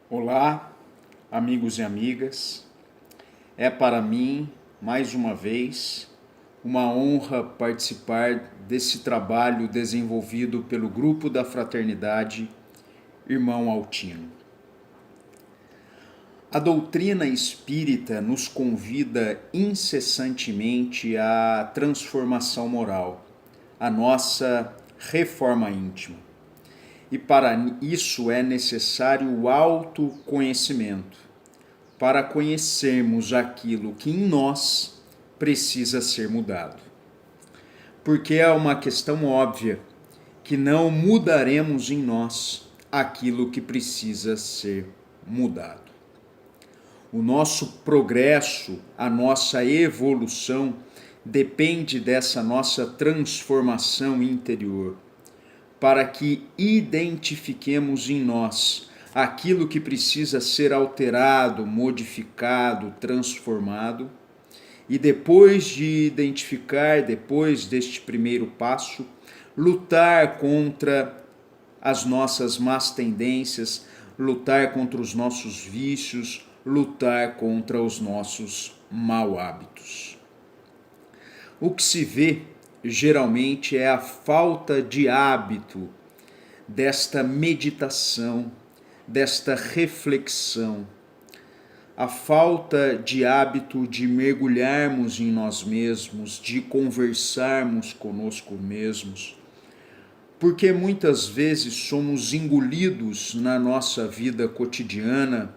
Olá, amigos e amigas. É para mim, mais uma vez, uma honra participar desse trabalho desenvolvido pelo Grupo da Fraternidade Irmão Altino. A doutrina espírita nos convida incessantemente à transformação moral, à nossa reforma íntima. E para isso é necessário o autoconhecimento, para conhecermos aquilo que em nós precisa ser mudado. Porque é uma questão óbvia que não mudaremos em nós aquilo que precisa ser mudado. O nosso progresso, a nossa evolução depende dessa nossa transformação interior, para que identifiquemos em nós aquilo que precisa ser alterado, modificado, transformado, e depois de identificar, depois deste primeiro passo, lutar contra as nossas más tendências, lutar contra os nossos vícios, lutar contra os nossos mau hábitos. O que se vê geralmente é a falta de hábito desta meditação, desta reflexão, a falta de hábito de mergulharmos em nós mesmos, de conversarmos conosco mesmos, porque muitas vezes somos engolidos na nossa vida cotidiana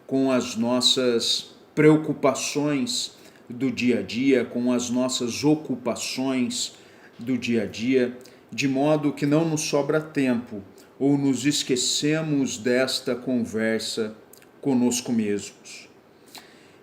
com as nossas preocupações do dia a dia, com as nossas ocupações do dia a dia, de modo que não nos sobra tempo ou nos esquecemos desta conversa conosco mesmos.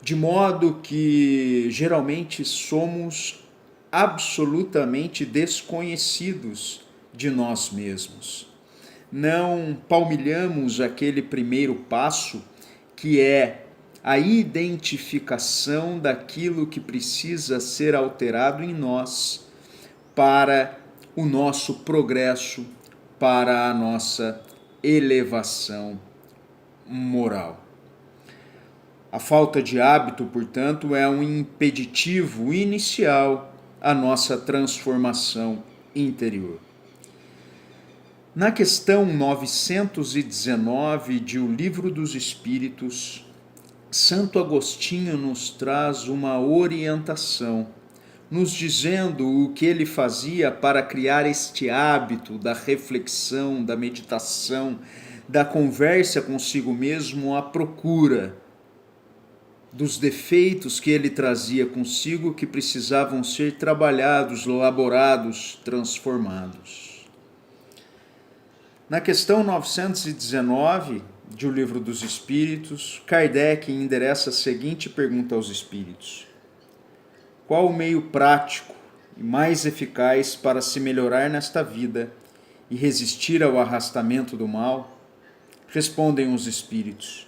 De modo que geralmente somos absolutamente desconhecidos de nós mesmos. Não palmilhamos aquele primeiro passo que é a identificação daquilo que precisa ser alterado em nós para o nosso progresso, para a nossa elevação moral. A falta de hábito, portanto, é um impeditivo inicial à nossa transformação interior. Na questão 919 de O Livro dos Espíritos, Santo Agostinho nos traz uma orientação, nos dizendo o que ele fazia para criar este hábito da reflexão, da meditação, da conversa consigo mesmo à procura dos defeitos que ele trazia consigo que precisavam ser trabalhados, elaborados, transformados. Na questão 919 de O Livro dos Espíritos, Kardec endereça a seguinte pergunta aos espíritos: qual o meio prático e mais eficaz para se melhorar nesta vida e resistir ao arrastamento do mal? Respondem os espíritos: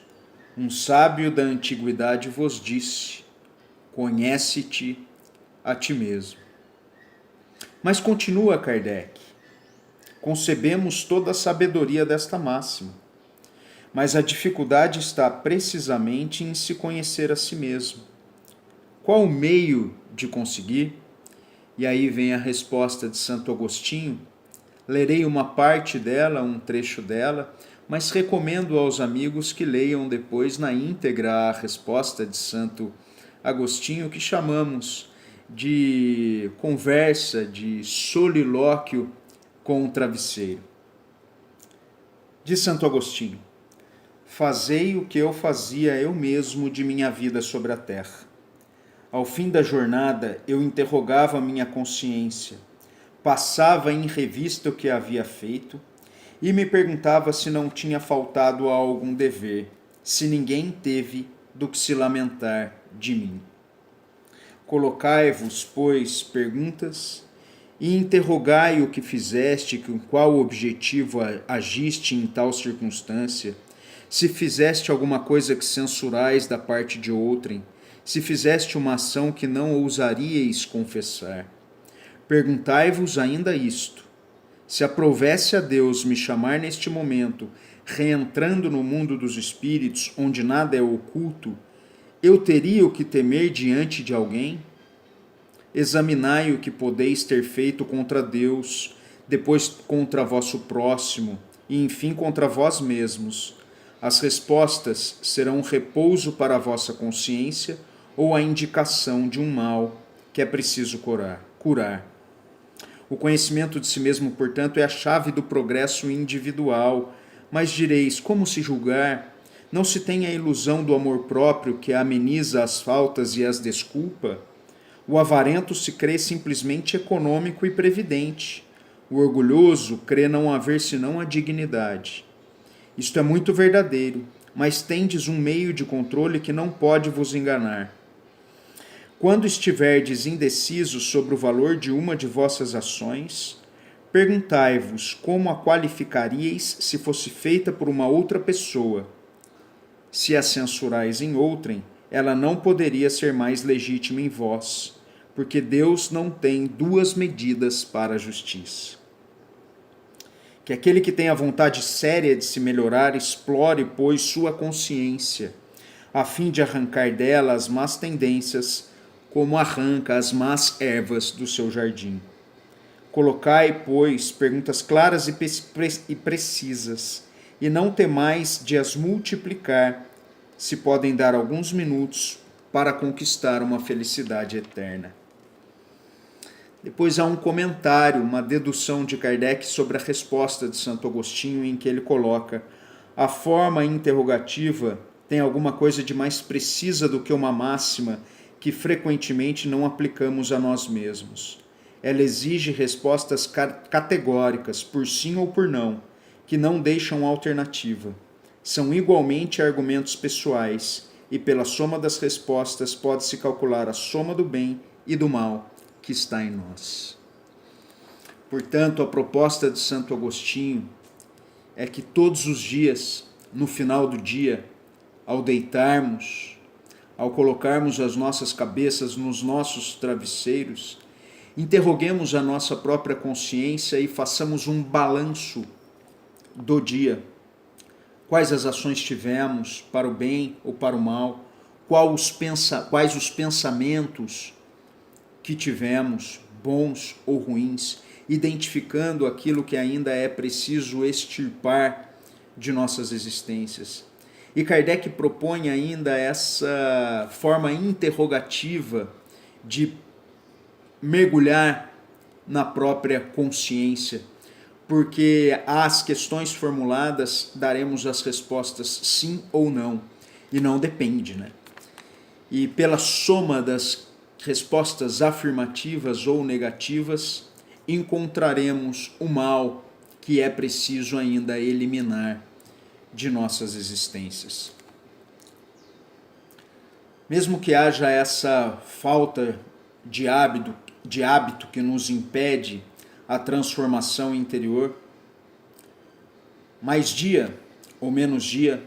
um sábio da antiguidade vos disse: conhece-te a ti mesmo. Mas continua Kardec: concebemos toda a sabedoria desta máxima, mas a dificuldade está precisamente em se conhecer a si mesmo. Qual o meio de conseguir? E aí vem a resposta de Santo Agostinho. Lerei uma parte dela, um trecho dela, mas recomendo aos amigos que leiam depois na íntegra a resposta de Santo Agostinho, que chamamos de conversa, de solilóquio com o travesseiro. Diz Santo Agostinho: fazei o que eu fazia eu mesmo de minha vida sobre a terra. Ao fim da jornada, eu interrogava minha consciência, passava em revista o que havia feito e me perguntava se não tinha faltado a algum dever, se ninguém teve do que se lamentar de mim. Colocai-vos, pois, perguntas e interrogai o que fizeste, com qual objetivo agiste em tal circunstância, se fizeste alguma coisa que censurais da parte de outrem, se fizeste uma ação que não ousaríeis confessar. Perguntai-vos ainda isto: Se aprovesse a Deus me chamar neste momento, reentrando no mundo dos espíritos, onde nada é oculto, eu teria o que temer diante de alguém? Examinai o que podeis ter feito contra Deus, depois contra vosso próximo, e enfim contra vós mesmos. As respostas serão repouso para a vossa consciência ou a indicação de um mal que é preciso curar. O conhecimento de si mesmo, portanto, é a chave do progresso individual. Mas direis, como se julgar? Não se tem a ilusão do amor próprio que ameniza as faltas e as desculpa? O avarento se crê simplesmente econômico e previdente. O orgulhoso crê não haver senão a dignidade. Isto é muito verdadeiro, mas tendes um meio de controle que não pode vos enganar. Quando estiverdes indecisos sobre o valor de uma de vossas ações, perguntai-vos como a qualificaríeis se fosse feita por uma outra pessoa. Se a censurais em outrem, ela não poderia ser mais legítima em vós, porque Deus não tem duas medidas para a justiça. Que aquele que tem a vontade séria de se melhorar explore, pois, sua consciência, a fim de arrancar dela as más tendências, como arranca as más ervas do seu jardim. Colocai, pois, perguntas claras e precisas, e não temais de as multiplicar, se podem dar alguns minutos para conquistar uma felicidade eterna. Depois há um comentário, uma dedução de Kardec sobre a resposta de Santo Agostinho, em que ele coloca: a forma interrogativa tem alguma coisa de mais precisa do que uma máxima que frequentemente não aplicamos a nós mesmos. Ela exige respostas categóricas, por sim ou por não, que não deixam alternativa. São igualmente argumentos pessoais, e pela soma das respostas pode-se calcular a soma do bem e do mal que está em nós. Portanto, a proposta de Santo Agostinho é que todos os dias, no final do dia, ao deitarmos, ao colocarmos as nossas cabeças nos nossos travesseiros, interroguemos a nossa própria consciência e façamos um balanço do dia. Quais as ações tivemos, para o bem ou para o mal? Quais os pensamentos que tivemos, bons ou ruins, identificando aquilo que ainda é preciso extirpar de nossas existências. E Kardec propõe ainda essa forma interrogativa de mergulhar na própria consciência, porque às questões formuladas daremos as respostas sim ou não, e não depende, né? E pela soma das respostas afirmativas ou negativas, encontraremos o mal que é preciso ainda eliminar de nossas existências. Mesmo que haja essa falta de hábito que nos impede a transformação interior, mais dia ou menos dia,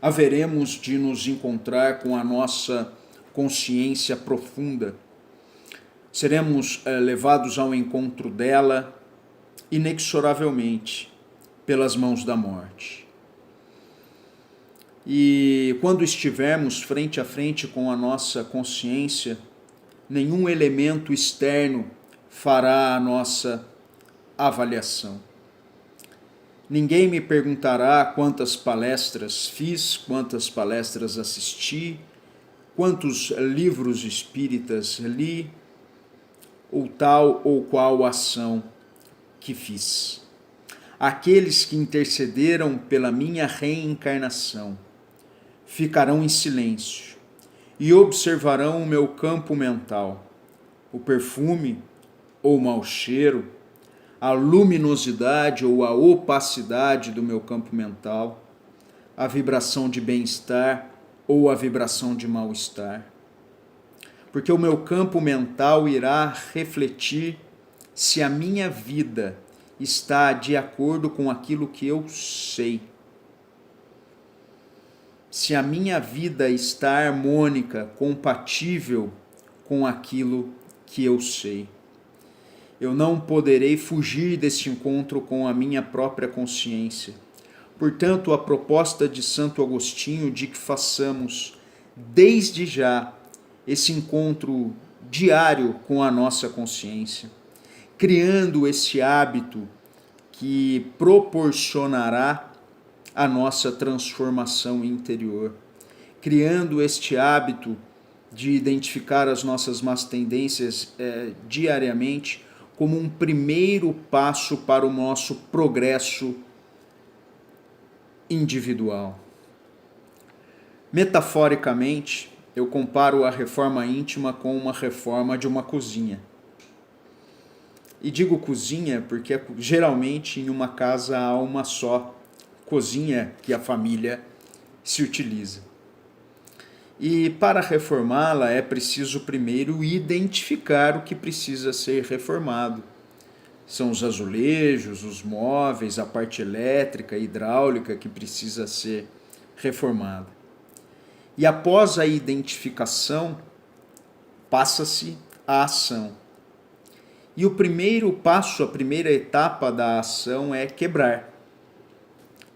haveremos de nos encontrar com a nossa consciência profunda. Seremos levados ao encontro dela inexoravelmente pelas mãos da morte. E quando estivermos frente a frente com a nossa consciência, nenhum elemento externo fará a nossa avaliação. Ninguém me perguntará quantas palestras fiz, quantas palestras assisti, quantos livros espíritas li, ou tal ou qual ação que fiz. Aqueles que intercederam pela minha reencarnação ficarão em silêncio e observarão o meu campo mental, o perfume ou o mau cheiro, a luminosidade ou a opacidade do meu campo mental, a vibração de bem-estar ou a vibração de mal-estar. Porque o meu campo mental irá refletir se a minha vida está de acordo com aquilo que eu sei. Se a minha vida está harmônica, compatível com aquilo que eu sei. Eu não poderei fugir deste encontro com a minha própria consciência. Portanto, a proposta de Santo Agostinho de que façamos, desde já, esse encontro diário com a nossa consciência, criando esse hábito que proporcionará a nossa transformação interior, criando este hábito de identificar as nossas más tendências diariamente como um primeiro passo para o nosso progresso individual. Metaforicamente, eu comparo a reforma íntima com uma reforma de uma cozinha. E digo cozinha porque geralmente em uma casa há uma só cozinha que a família se utiliza. E para reformá-la é preciso primeiro identificar o que precisa ser reformado. São os azulejos, os móveis, a parte elétrica, hidráulica que precisa ser reformada. E após a identificação, passa-se a ação. E o primeiro passo, a primeira etapa da ação é quebrar.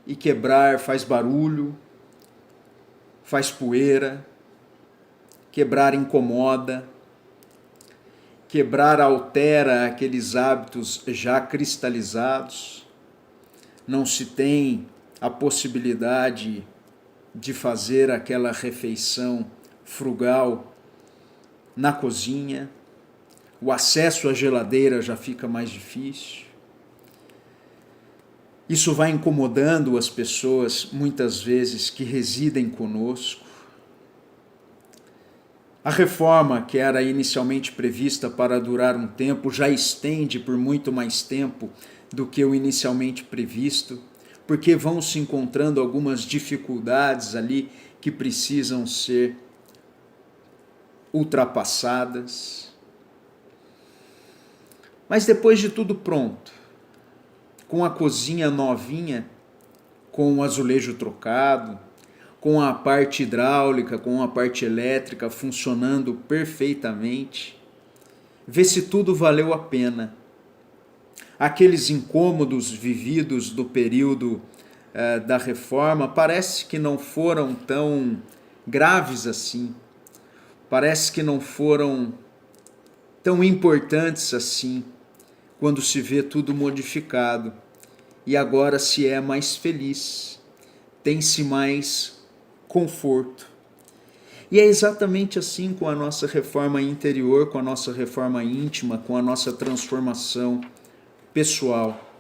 E quebrar faz barulho, faz poeira, quebrar incomoda, quebrar altera aqueles hábitos já cristalizados, não se tem a possibilidade de fazer aquela refeição frugal na cozinha, o acesso à geladeira já fica mais difícil. Isso vai incomodando as pessoas, muitas vezes, que residem conosco. A reforma, que era inicialmente prevista para durar um tempo, já estende por muito mais tempo do que o inicialmente previsto, porque vão se encontrando algumas dificuldades ali que precisam ser ultrapassadas. Mas depois de tudo pronto, com a cozinha novinha, com o azulejo trocado, com a parte hidráulica, com a parte elétrica funcionando perfeitamente, vê se tudo valeu a pena. Aqueles incômodos vividos do período da reforma parece que não foram tão graves assim, parece que não foram tão importantes assim, quando se vê tudo modificado e agora se é mais feliz, tem-se mais conforto. E é exatamente assim com a nossa reforma interior, com a nossa reforma íntima, com a nossa transformação pessoal.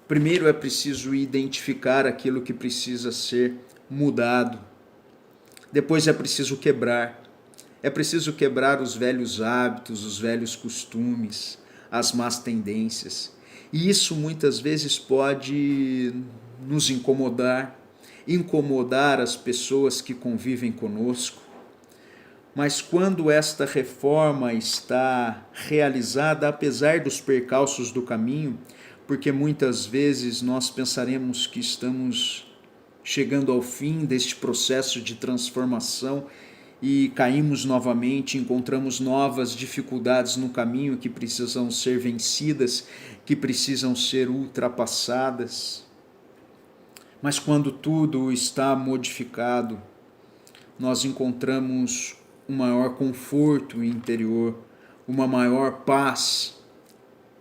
Primeiro é preciso identificar aquilo que precisa ser mudado. Depois é preciso quebrar. É preciso quebrar os velhos hábitos, os velhos costumes, as más tendências. E isso muitas vezes pode nos incomodar as pessoas que convivem conosco. Mas quando esta reforma está realizada, apesar dos percalços do caminho, porque muitas vezes nós pensaremos que estamos chegando ao fim deste processo de transformação e caímos novamente, encontramos novas dificuldades no caminho que precisam ser vencidas, que precisam ser ultrapassadas. Mas quando tudo está modificado, nós encontramos um maior conforto interior, uma maior paz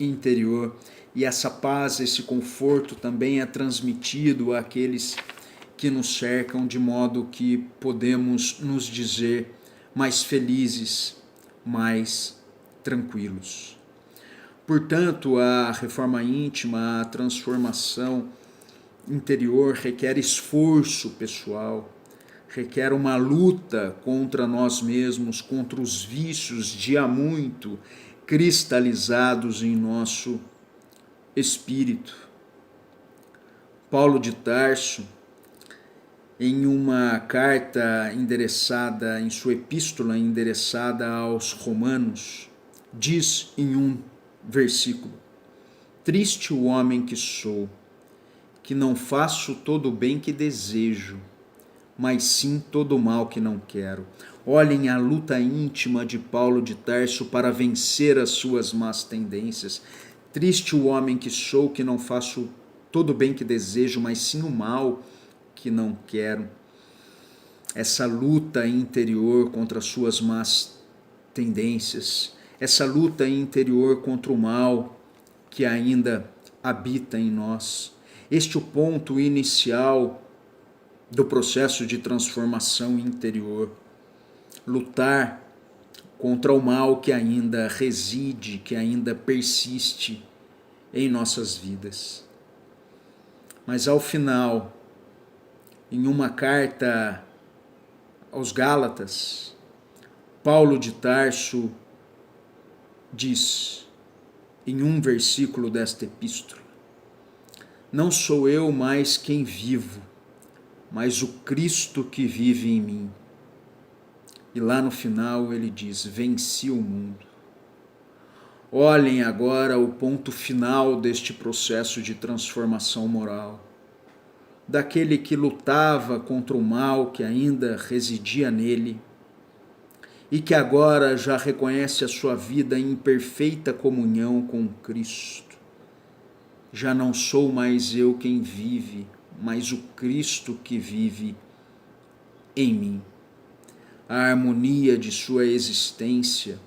interior. E essa paz, esse conforto também é transmitido àqueles que nos cercam, de modo que podemos nos dizer mais felizes, mais tranquilos. Portanto, a reforma íntima, a transformação interior requer esforço pessoal, requer uma luta contra nós mesmos, contra os vícios de há muito cristalizados em nosso espírito. Paulo de Tarso, em uma carta endereçada, em sua epístola endereçada aos Romanos, diz em um versículo: triste o homem que sou, que não faço todo o bem que desejo, mas sim todo o mal que não quero. Olhem a luta íntima de Paulo de Tarso para vencer as suas más tendências. Triste o homem que sou, que não faço todo o bem que desejo, mas sim o mal que não quero. Essa luta interior contra as suas más tendências, essa luta interior contra o mal que ainda habita em nós. Este é o ponto inicial do processo de transformação interior. Lutar contra o mal que ainda reside, que ainda persiste em nossas vidas. Mas ao final, em uma carta aos Gálatas, Paulo de Tarso diz, em um versículo desta epístola: não sou eu mais quem vivo, mas o Cristo que vive em mim. E lá no final ele diz: venci o mundo. Olhem agora o ponto final deste processo de transformação moral. Daquele que lutava contra o mal que ainda residia nele e que agora já reconhece a sua vida em perfeita comunhão com Cristo. Já não sou mais eu quem vive, mas o Cristo que vive em mim. A harmonia de sua existência,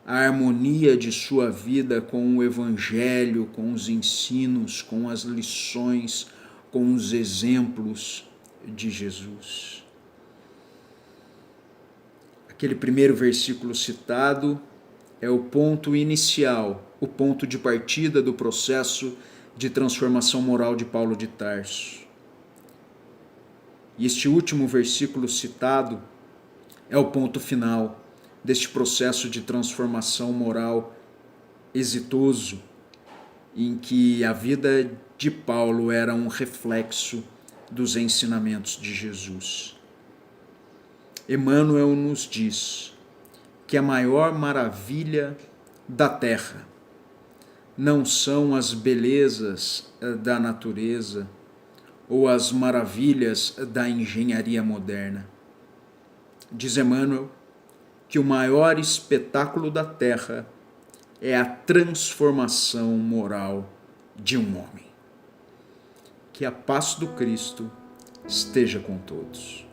a harmonia de sua vida com o Evangelho, com os ensinos, com as lições, com os exemplos de Jesus. Aquele primeiro versículo citado é o ponto inicial, o ponto de partida do processo de transformação moral de Paulo de Tarso. E este último versículo citado é o ponto final deste processo de transformação moral exitoso, em que a vida de Paulo era um reflexo dos ensinamentos de Jesus. Emmanuel nos diz que a maior maravilha da terra não são as belezas da natureza ou as maravilhas da engenharia moderna. Diz Emmanuel que o maior espetáculo da terra é a transformação moral de um homem. Que a paz do Cristo esteja com todos.